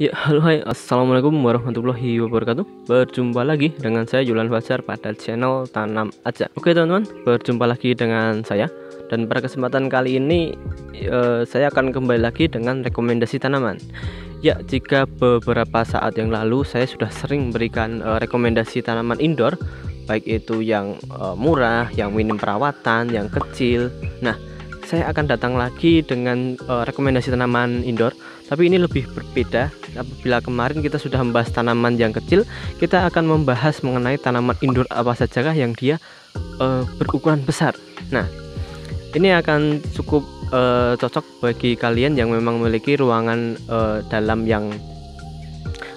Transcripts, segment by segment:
Ya, halo, hai, assalamualaikum warahmatullahi wabarakatuh. Berjumpa lagi dengan saya Julan Fajar pada channel Tanam Aja. Oke teman-teman, berjumpa lagi dengan saya. Dan pada kesempatan kali ini saya akan kembali lagi dengan rekomendasi tanaman. Ya, jika beberapa saat yang lalu saya sudah sering memberikan rekomendasi tanaman indoor, baik itu yang murah, yang minim perawatan, yang kecil. Nah, saya akan datang lagi dengan rekomendasi tanaman indoor, tapi ini lebih berbeda. Apabila kemarin kita sudah membahas tanaman yang kecil, kita akan membahas mengenai tanaman indoor apa sajakah yang dia berukuran besar. Nah, ini akan cukup cocok bagi kalian yang memang memiliki ruangan dalam yang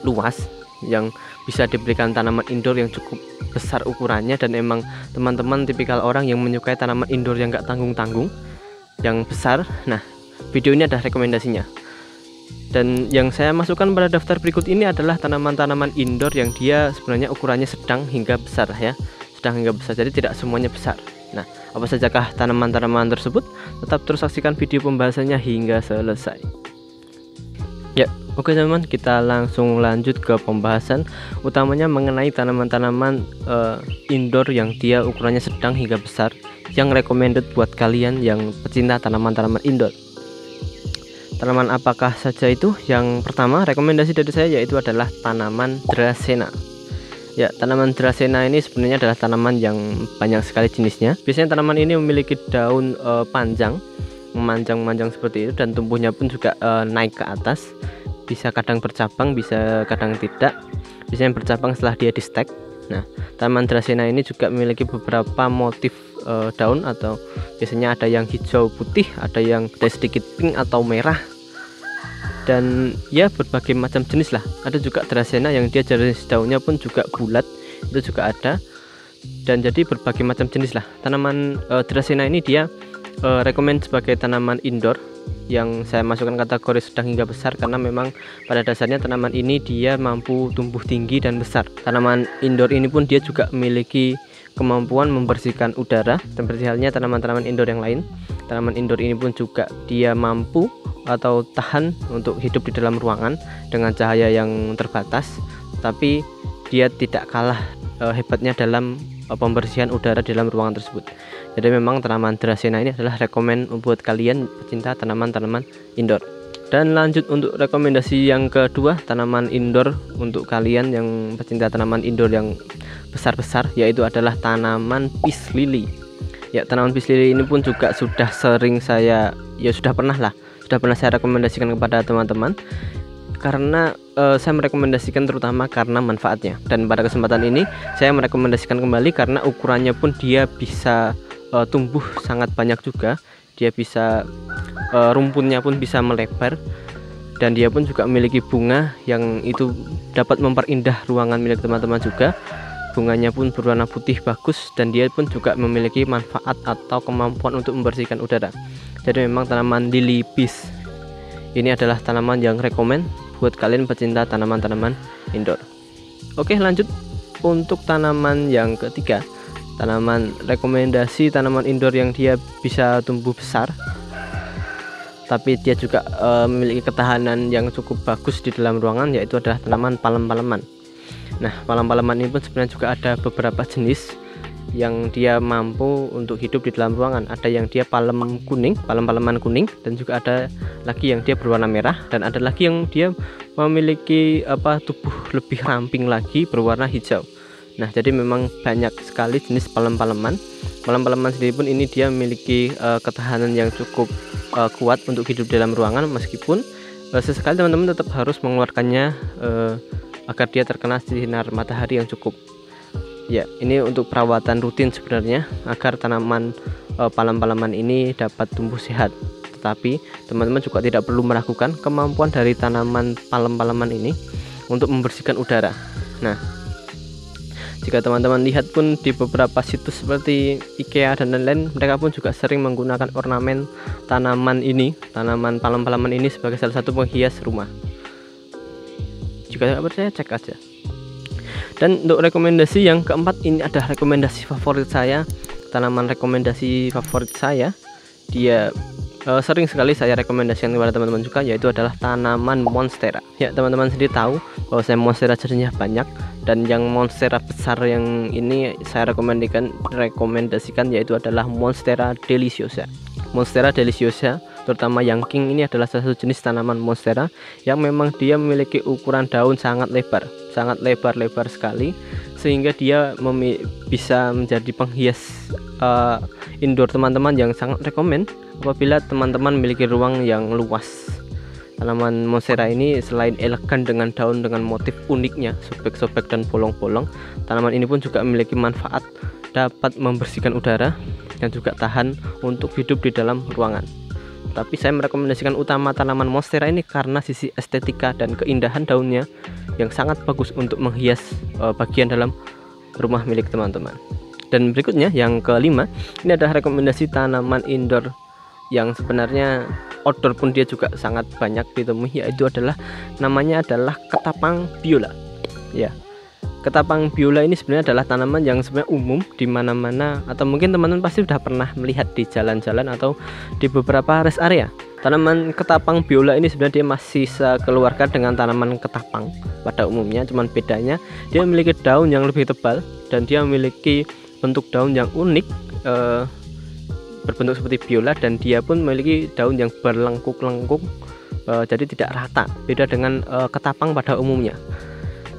luas, yang bisa diberikan tanaman indoor yang cukup besar ukurannya, dan emang teman-teman tipikal orang yang menyukai tanaman indoor yang gak tanggung-tanggung, yang besar. Nah, video ini adalah rekomendasinya. Dan yang saya masukkan pada daftar berikut ini adalah tanaman-tanaman indoor yang dia sebenarnya ukurannya sedang hingga besar ya. Sedang hingga besar, jadi tidak semuanya besar. Nah, apa sajakah tanaman-tanaman tersebut? Tetap terus saksikan video pembahasannya hingga selesai. Ya, oke teman-teman, kita langsung lanjut ke pembahasan utamanya mengenai tanaman-tanaman indoor yang dia ukurannya sedang hingga besar, yang recommended buat kalian yang pecinta tanaman-tanaman indoor. Tanaman apakah saja itu? Yang pertama rekomendasi dari saya yaitu adalah tanaman Dracena. Ya, tanaman Dracena ini sebenarnya adalah tanaman yang banyak sekali jenisnya. Biasanya tanaman ini memiliki daun panjang, memanjang-manjang seperti itu, dan tumbuhnya pun juga naik ke atas. Bisa kadang bercabang, bisa kadang tidak. Biasanya bercabang setelah dia di stek. Nah, tanaman Dracena ini juga memiliki beberapa motif daun, atau biasanya ada yang hijau putih, ada yang sedikit pink atau merah, dan ya berbagai macam jenis lah. Ada juga Dracena yang dia jenis daunnya pun juga bulat, itu juga ada. Dan jadi berbagai macam jenis lah tanaman Dracena ini. Dia rekomend sebagai tanaman indoor yang saya masukkan kategori sedang hingga besar, karena memang pada dasarnya tanaman ini dia mampu tumbuh tinggi dan besar. Tanaman indoor ini pun dia juga memiliki kemampuan membersihkan udara, seperti halnya tanaman-tanaman indoor yang lain. Tanaman indoor ini pun juga dia mampu atau tahan untuk hidup di dalam ruangan dengan cahaya yang terbatas, tapi dia tidak kalah hebatnya dalam pembersihan udara di dalam ruangan tersebut. Jadi memang tanaman Dracena ini adalah rekomend buat kalian pecinta tanaman-tanaman indoor. Dan lanjut untuk rekomendasi yang kedua, tanaman indoor untuk kalian yang pecinta tanaman indoor yang besar-besar, yaitu adalah tanaman peace lily. Ya, tanaman peace lily ini pun juga sudah sering saya, sudah pernah saya rekomendasikan kepada teman-teman, karena saya merekomendasikan terutama karena manfaatnya. Dan pada kesempatan ini saya merekomendasikan kembali karena ukurannya pun dia bisa tumbuh sangat banyak juga. Dia bisa rumputnya pun bisa melebar, dan dia pun juga memiliki bunga yang itu dapat memperindah ruangan milik teman-teman juga. Bunganya pun berwarna putih bagus, dan dia pun juga memiliki manfaat atau kemampuan untuk membersihkan udara. Jadi memang tanaman lily peace ini adalah tanaman yang rekomend buat kalian pecinta tanaman-tanaman indoor. Oke, lanjut untuk tanaman yang ketiga. Tanaman rekomendasi tanaman indoor yang dia bisa tumbuh besar, tapi dia juga memiliki ketahanan yang cukup bagus di dalam ruangan, yaitu adalah tanaman palem-paleman. Nah, palem-paleman ini pun sebenarnya juga ada beberapa jenis yang dia mampu untuk hidup di dalam ruangan. Ada yang dia palem kuning, palem-paleman kuning, dan juga ada lagi yang dia berwarna merah, dan ada lagi yang dia memiliki tubuh lebih ramping lagi berwarna hijau. Nah, jadi memang banyak sekali jenis palem-paleman. Palem-paleman sendiri pun ini dia memiliki ketahanan yang cukup kuat untuk hidup dalam ruangan, meskipun sesekali teman-teman tetap harus mengeluarkannya agar dia terkena sinar matahari yang cukup. Ya, ini untuk perawatan rutin sebenarnya agar tanaman palem-paleman ini dapat tumbuh sehat. Tetapi teman-teman juga tidak perlu meragukan kemampuan dari tanaman palem-paleman ini untuk membersihkan udara. Nah, jika teman-teman lihat pun di beberapa situs seperti IKEA dan lain-lain, mereka pun juga sering menggunakan ornamen tanaman ini, tanaman palem-paleman ini sebagai salah satu penghias rumah. Jika tidak percaya, cek aja. Dan untuk rekomendasi yang keempat, ini adalah rekomendasi favorit saya. Tanaman rekomendasi favorit saya, dia sering sekali saya rekomendasikan kepada teman-teman juga, yaitu adalah tanaman monstera. Ya, teman-teman sendiri tahu bahwa saya monstera jenisnya banyak, dan yang monstera besar yang ini saya rekomendasikan yaitu adalah Monstera deliciosa. Monstera deliciosa, terutama yang king, ini adalah salah satu jenis tanaman monstera yang memang dia memiliki ukuran daun sangat lebar sekali, sehingga dia bisa menjadi penghias indoor teman-teman yang sangat rekomen apabila teman-teman memiliki ruang yang luas. Tanaman monstera ini selain elegan dengan daun dengan motif uniknya, sobek-sobek dan bolong-bolong, tanaman ini pun juga memiliki manfaat dapat membersihkan udara dan juga tahan untuk hidup di dalam ruangan. Tapi saya merekomendasikan utama tanaman monstera ini karena sisi estetika dan keindahan daunnya yang sangat bagus untuk menghias bagian dalam rumah milik teman-teman. Dan berikutnya yang kelima, ini adalah rekomendasi tanaman indoor yang sebenarnya outdoor pun dia juga sangat banyak ditemui, yaitu adalah namanya adalah ketapang biola. Ya, ketapang biola ini sebenarnya adalah tanaman yang sebenarnya umum di mana-mana, atau mungkin teman-teman pasti sudah pernah melihat di jalan-jalan atau di beberapa rest area. Tanaman ketapang biola ini sebenarnya dia masih sekeluarga dengan tanaman ketapang pada umumnya, cuman bedanya dia memiliki daun yang lebih tebal dan dia memiliki bentuk daun yang unik, berbentuk seperti biola, dan dia pun memiliki daun yang berlengkuk-lengkuk, jadi tidak rata, beda dengan ketapang pada umumnya.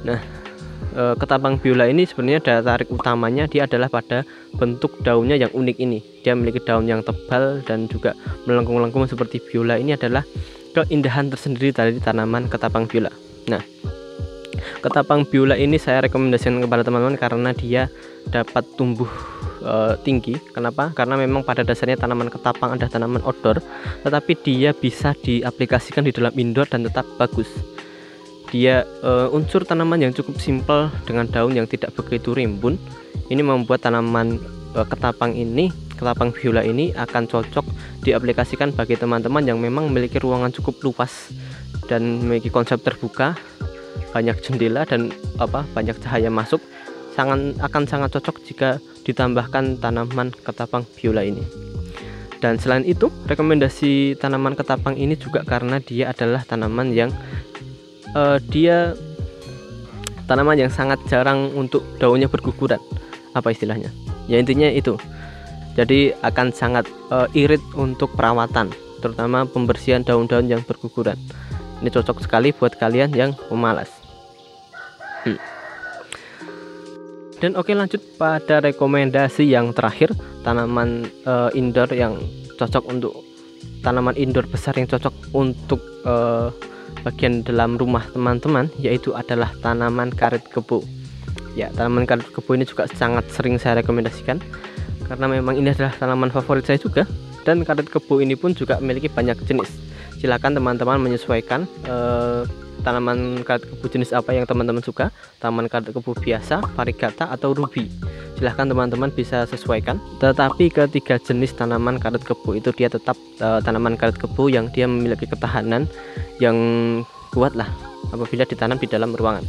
Nah, ketapang biola ini sebenarnya daya tarik utamanya dia adalah pada bentuk daunnya yang unik ini. Dia memiliki daun yang tebal dan juga melengkung-lengkung seperti biola. Ini adalah keindahan tersendiri dari tanaman ketapang biola. Nah, ketapang biola ini saya rekomendasikan kepada teman-teman karena dia dapat tumbuh tinggi. Kenapa? Karena memang pada dasarnya tanaman ketapang adalah tanaman outdoor, tetapi dia bisa diaplikasikan di dalam indoor dan tetap bagus. Dia unsur tanaman yang cukup simpel dengan daun yang tidak begitu rimbun. Ini membuat tanaman ketapang biola ini akan cocok diaplikasikan bagi teman-teman yang memang memiliki ruangan cukup luas dan memiliki konsep terbuka, banyak jendela dan banyak cahaya masuk. Akan sangat cocok jika ditambahkan tanaman ketapang biola ini. Dan selain itu, rekomendasi tanaman ketapang ini juga karena dia adalah tanaman yang sangat jarang untuk daunnya berguguran. Apa istilahnya? Ya intinya itu. Jadi akan sangat irit untuk perawatan, terutama pembersihan daun-daun yang berguguran. Ini cocok sekali buat kalian yang pemalas. Dan oke, lanjut pada rekomendasi yang terakhir, tanaman indoor yang cocok untuk tanaman indoor besar yang cocok untuk bagian dalam rumah teman-teman, yaitu adalah tanaman karet kebo. Ya, tanaman karet kebo ini juga sangat sering saya rekomendasikan karena memang ini adalah tanaman favorit saya juga, dan karet kebo ini pun juga memiliki banyak jenis. Silakan teman-teman menyesuaikan tanaman karet kebo jenis apa yang teman-teman suka, tanaman karet kebo biasa, varigata atau ruby. Silahkan teman-teman bisa sesuaikan. Tetapi ketiga jenis tanaman karet kebo itu dia tetap tanaman karet kebo yang dia memiliki ketahanan yang kuat lah apabila ditanam di dalam ruangan.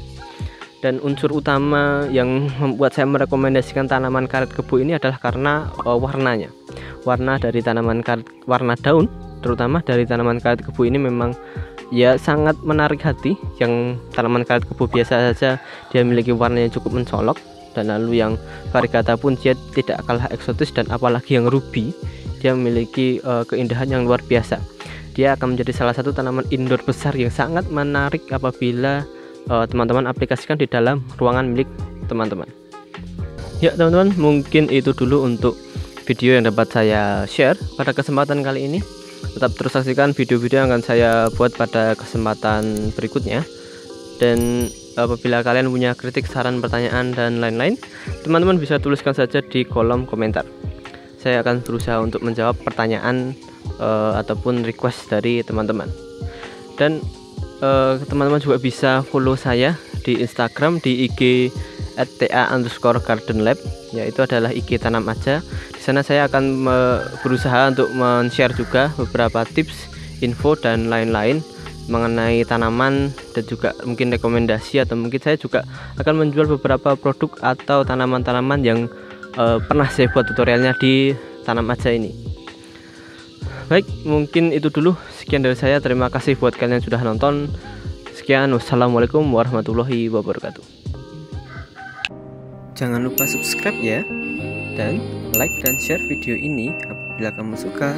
Dan unsur utama yang membuat saya merekomendasikan tanaman karet kebo ini adalah karena warnanya. Warna dari tanaman karet, warna daun terutama dari tanaman karet kebo ini memang ya sangat menarik hati. Yang tanaman karet kebo biasa saja dia memiliki warna yang cukup mencolok, dan lalu yang varigata pun dia tidak kalah eksotis, dan apalagi yang ruby dia memiliki keindahan yang luar biasa. Dia akan menjadi salah satu tanaman indoor besar yang sangat menarik apabila teman-teman aplikasikan di dalam ruangan milik teman-teman. Ya teman-teman, mungkin itu dulu untuk video yang dapat saya share pada kesempatan kali ini. Tetap terus saksikan video-video yang akan saya buat pada kesempatan berikutnya. Dan apabila kalian punya kritik, saran, pertanyaan, dan lain-lain, teman-teman bisa tuliskan saja di kolom komentar. Saya akan berusaha untuk menjawab pertanyaan ataupun request dari teman-teman. Dan teman-teman juga bisa follow saya di Instagram di IG @ta_gardenlab, yaitu adalah IG tanam aja. Di sana saya akan berusaha untuk men-share juga beberapa tips, info, dan lain-lain mengenai tanaman, dan juga mungkin rekomendasi, atau mungkin saya juga akan menjual beberapa produk atau tanaman-tanaman yang pernah saya buat tutorialnya di tanam aja ini. Baik, mungkin itu dulu. Sekian dari saya. Terima kasih buat kalian yang sudah nonton. Sekian, wassalamualaikum warahmatullahi wabarakatuh. Jangan lupa subscribe ya, dan like dan share video ini apabila kamu suka.